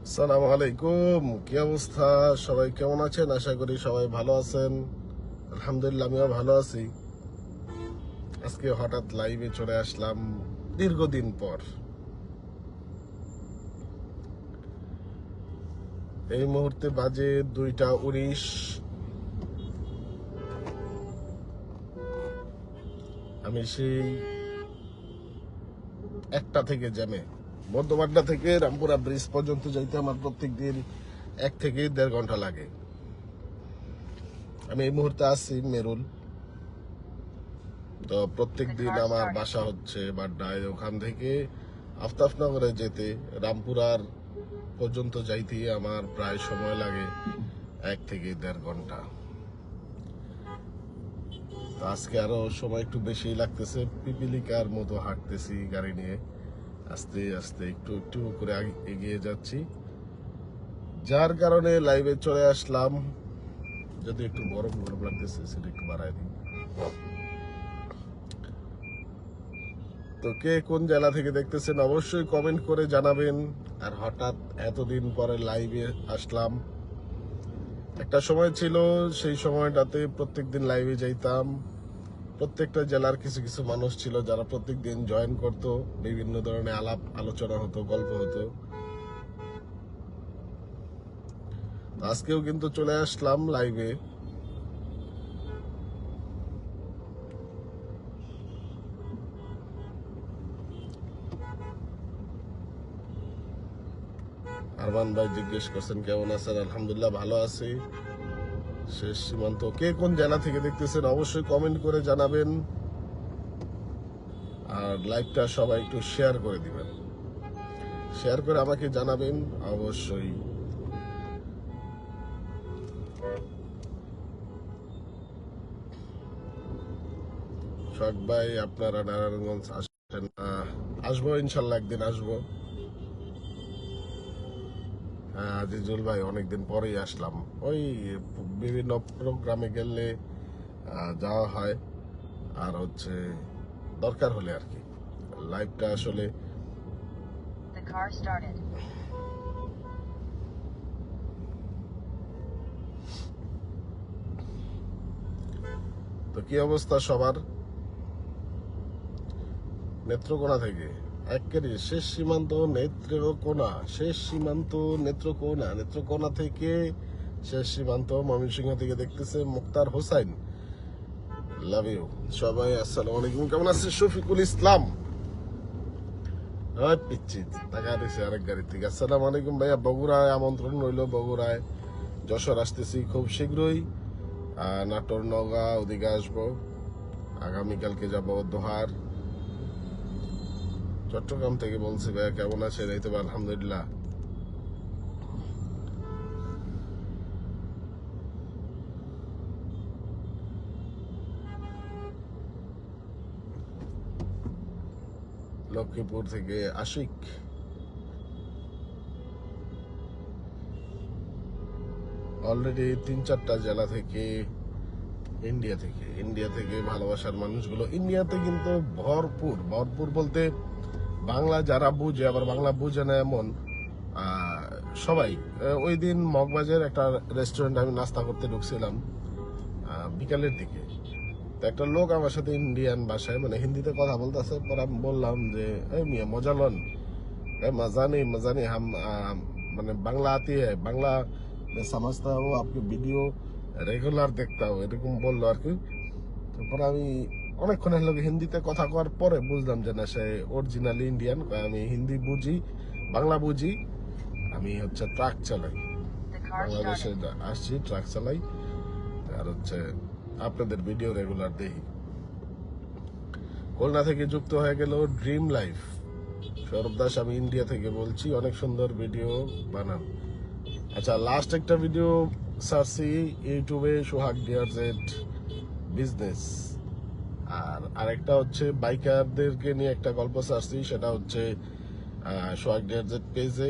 আসসালামু আলাইকুম। কি অবস্থা? সবাই কেমন আছেন? আশা করি সবাই ভালো আছেন। আলহামদুলিল্লাহ, আমিও ভালো আছি। আজকে হঠাৎ লাইভে চলে আসলাম দীর্ঘদিন পর। এই মুহূর্তে বাজে 2টা 19। আমি সেই 1টা থেকে জ্যামে বর্ধমানটা থেকে রামপুরা ব্রিজ পর্যন্ত যাইতে আমার প্রত্যেক দিন 1 থেকে 1.5 ঘন্টা লাগে। আমি এই মুহূর্তে আছি মেরুল। তো প্রত্যেক দিন আমার বাসা হচ্ছে বাড্ডায়। ওখান থেকে আফতাবনগরে যেতে রামপুরার পর্যন্ত যাইতে আমার প্রায় সময় লাগে 1 থেকে 1.5 ঘন্টা। তো আজকে আরো সময় একটু বেশি লাগতেছে। পিপিলিকার মতো হাঁটতেছি গাড়ি নিয়ে, আস্তে আস্তে একটু একটু করে এগিয়ে যাচ্ছি, যার কারণে লাইভে চলে আসলাম। যদি একটু গরম গরম লাগতেছে সেটা একটু বাড়াই দিই। তো কে কোন জেলা থেকে দেখতেছেন অবশ্যই কমেন্ট করে জানাবেন। আর হঠাৎ এতদিন পরে লাইভে আসলাম। একটা সময় ছিল, সেই সময়টাতে প্রত্যেকদিন লাইভে যাইতাম। প্রত্যেকটা জেলার কিছু কিছু মানুষ ছিল যারা প্রত্যেকদিন জয়েন করতো, বিভিন্ন ধরনের আলাপ আলোচনা হতো, গল্প হতো। আজকেও কিন্তু চলে আসলাম লাইভে। আরমান ভাই জিজ্ঞেস করছেন কেমন আছেন? আলহামদুলিল্লাহ ভালো আছি। শেষ সীমান্ত। কে কোন জেলা থেকে দেখতেছেন অবশ্যই কমেন্ট করে জানাবেন। আর লাইভটা সবাই একটু শেয়ার করে দিবেন। শেয়ার করে আমাকে জানাবেন অবশ্যই। শখ ভাই, আপনারা নারায়ণগঞ্জ আসেন? আসবো ইনশাল্লাহ, একদিন আসবো। হ্যাঁ আজিজুল ভাই, অনেকদিন পরেই আসলাম। ওই বিভিন্ন প্রোগ্রামে গেলে যাওয়া হয়, আর হচ্ছে দরকার হলে আর কি। লাইভটা আসলে তো কি অবস্থা সবার? নেত্রকোনা থেকে একেবারে শেষ সীমান্ত নেত্রকোনা, শেষ সীমান্ত নেত্রকোনা, নেত্রকোনা থেকে শেষ সীমান্ত ময়মনসিংহ থেকে দেখতেছে মুক্তার হোসাইন। লাভ ইউ সবাই। আসসালামু আলাইকুম। কেমন আছে শফিকুল ইসলাম? পিচ্ছি টাকা দিছে আরেক গাড়ি থেকে। আসসালামু আলাইকুম ভাইয়া। বগুড়ায় আমন্ত্রণ রইল। বগুড়ায় যশোর আসতেছি খুব শীঘ্রই। নাটোর, নওগাঁ ওদিকে আসবো। আগামীকালকে যাব দোহার। চট্টগ্রাম থেকে বলছি ভাইয়া কেমন আছেন? এই তো আলহামদুলিল্লাহ। লক্ষ্মীপুর থেকে আশিক। অলরেডি 3-4টা জেলা থেকে, ইন্ডিয়া থেকে ভালোবাসার মানুষগুলো ইন্ডিয়াতে কিন্তু ভরপুর। ভরপুর বলতে বাংলা যারা বুঝে, আবার বাংলা বুঝে না এমন সবাই। ওই দিন মগবাজার একটা রেস্টুরেন্ট আমি নাস্তা করতে ঢুকছিলাম বিকালের দিকে। তো একটা লোক আমার সাথে ইন্ডিয়ান ভাষায় মানে হিন্দিতে কথা বলতেছে। পরে আমি বললাম যে এই মিয়া মজা লন, मजा नहीं हम মানে বাংলা আতি হ্যাঁ, বাংলা সমঝতা হো, আপনি ভিডিও রেগুলার দেখতা হো, এরকম বললো আর কি। তারপর আমি অনেকক্ষণের লোক হিন্দিতে কথা কওয়ার পরে বুঝলাম যে না, সে অরিজিনালি ইন্ডিয়ান। আমি হিন্দি বুঝি, বাংলা বুঝি। আমি হচ্ছে ট্রাক চালাই, বাংলাদেশে আসছি, ট্রাক চালাই। আর হচ্ছে আপনাদের ভিডিও রেগুলার দেখি। খুলনা থেকে যুক্ত হয়ে গেল ড্রিম লাইফ সৌরভ দাস। আমি ইন্ডিয়া থেকে বলছি, অনেক সুন্দর ভিডিও বানান। আচ্ছা, লাস্ট একটা ভিডিও সারছি ইউটিউবে, সোহাগ ডিয়ার জেড বিজনেস। আর আরেকটা হচ্ছে বাইকারদেরকে নিয়ে একটা গল্প সারছি, সেটা হচ্ছে সোহাগ ডিয়ার জেড পেজে।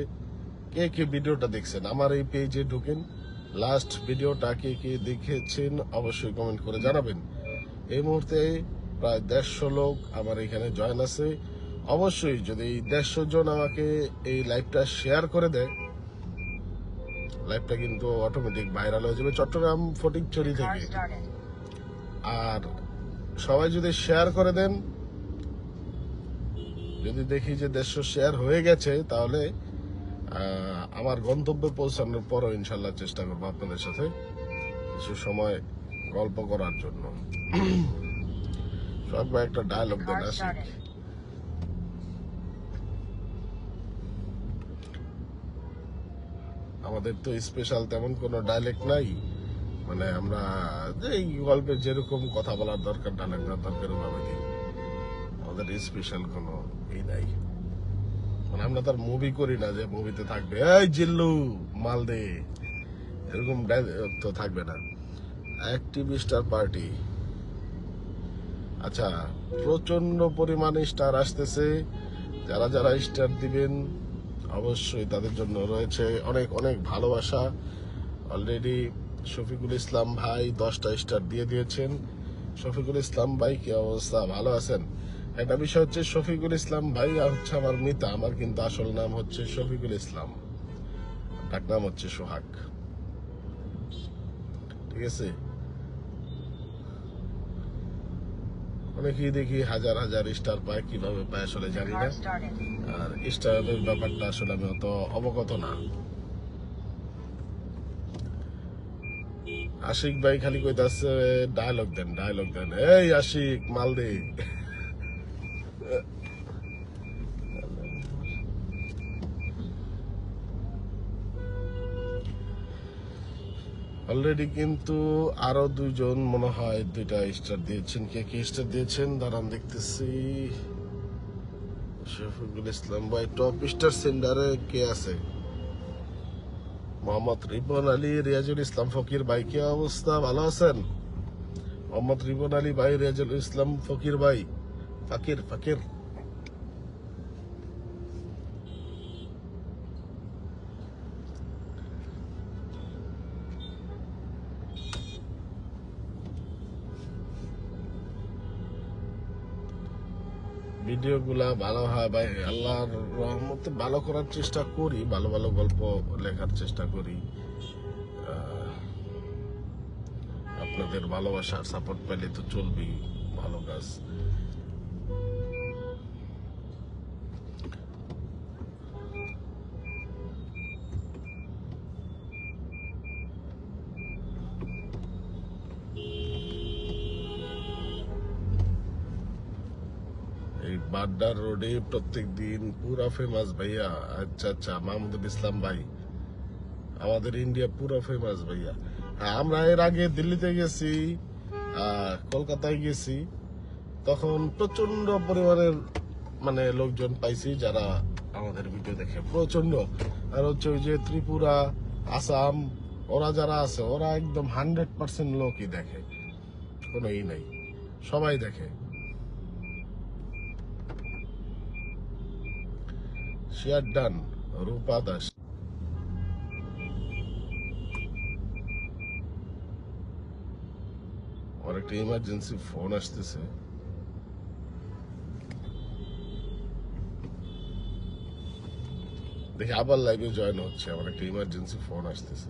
কে কে ভিডিওটা দেখছেন আমার এই পেজে ঢুকেন। লাস্ট ভিডিওটা কে কে দেখেছেন অবশ্যই কমেন্ট করে জানাবেন। এই মুহূর্তে প্রায় 150 লোক আমার এখানে জয়েন আছে। অবশ্যই যদি 150 জন আমাকে এই লাইভটা শেয়ার করে দেয় লাইভটা কিন্তু অটোমেটিক ভাইরাল হয়ে যাবে চট্টগ্রাম ফটিকছড়ি থেকে। আর সবাই যদি শেয়ার করে দেন, যদি দেখি যে 150 শেয়ার হয়ে গেছে, তাহলে আমার গন্তব্যে পৌঁছানোর পরও ইনশাল্লাহ চেষ্টা করবো আপনাদের সাথে কিছু সময় গল্প করার জন্য। সব একটা ডায়লগ দেন আশিক। আমাদের তো স্পেশাল তেমন কোনো ডায়লেক্ট নাই, মানে আমরা যে এই গল্পে যেরকম কথা বলার দরকার, ডায়লগ দেওয়ার দরকার ওভাবে দিই। আমাদের স্পেশাল কোনো এই নাই, মানে আমরা তার মুভি করি না যে মুভিতে থাকবে এই জিল্লু মাল দে, এরকম ডায়লগ তো থাকবে না। অ্যাক্টিভ স্টার পার্টি, আচ্ছা প্রচন্ড পরিমাণে স্টার আসতেছে। যারা যারা স্টার দিবেন অবশ্যই তাদের জন্য রয়েছে অনেক অনেক ভালোবাসা। অলরেডি শফিকুল ইসলাম ভাই 10টা স্টার দিয়ে দিয়েছেন। শফিকুল ইসলাম ভাই কি অবস্থা, ভালো আছেন? একটা বিষয় হচ্ছে, শফিকুল ইসলাম ভাই হচ্ছে আমার মিতা, আমার কিন্তু আসল নাম হচ্ছে শফিকুল ইসলাম, ডাক নাম হচ্ছে সোহাগ, ঠিক আছে? অনেকেই দেখি হাজার হাজার স্টার পায়, কিভাবে পায় আসলে জানি না। আর স্টারের ব্যাপারটা আসলে আমি অত অবগত না। আশিক ভাই খালি কইতাছে ডায়লগ দেন, ডায়লগ দেন। এই আশিক মাল দে। অলরেডি কিন্তু আরো দুইজন মনে হয় 2টা স্টার দিয়েছেন। কে কে স্টার দিয়েছেন দাঁড়ান দেখতেছি। শফিকুল ইসলাম ভাই টপ স্টার সেন্ডারে কে আছে? মোহাম্মদ রিপন আলী, রিয়াজুল ইসলাম ফকির ভাই, কি অবস্থা, ভালো আছেন? মোহাম্মদ রিপন আলী ভাই, রিয়াজুল ইসলাম ফকির ভাই, ফাকির ফাকির। ভিডিও গুলা ভালো হয় ভাই, আল্লাহর রহমতে ভালো করার চেষ্টা করি, ভালো ভালো গল্প লেখার চেষ্টা করি। আপনাদের ভালোবাসার সাপোর্ট পেলে তো চলবেই ভালো কাজ। এই বাড্ডার রোডে প্রত্যেক দিন পুরা ফেমাস ভাইয়া। আচ্ছা আচ্ছা, মাহমুদুল ইসলাম ভাই, আমাদের ইন্ডিয়া পুরা ফেমাস ভাইয়া। হ্যাঁ, আমরা এর আগে দিল্লিতে গেছি, কলকাতায় গেছি, তখন প্রচন্ড পরিমাণের মানে লোকজন পাইছি যারা আমাদের ভিডিও দেখে, প্রচন্ড। আর হচ্ছে ওই যে ত্রিপুরা, আসাম, ওরা যারা আছে ওরা একদম 100% লোকই দেখে, কোনো ই নাই, সবাই দেখে। শেয়ার ডান, রূপা দাস। আমার একটা ইমার্জেন্সি ফোন আসতেছে, দেখি আবার লাইভে জয়েন হচ্ছে। আমার একটা ইমার্জেন্সি ফোন আসতেছে।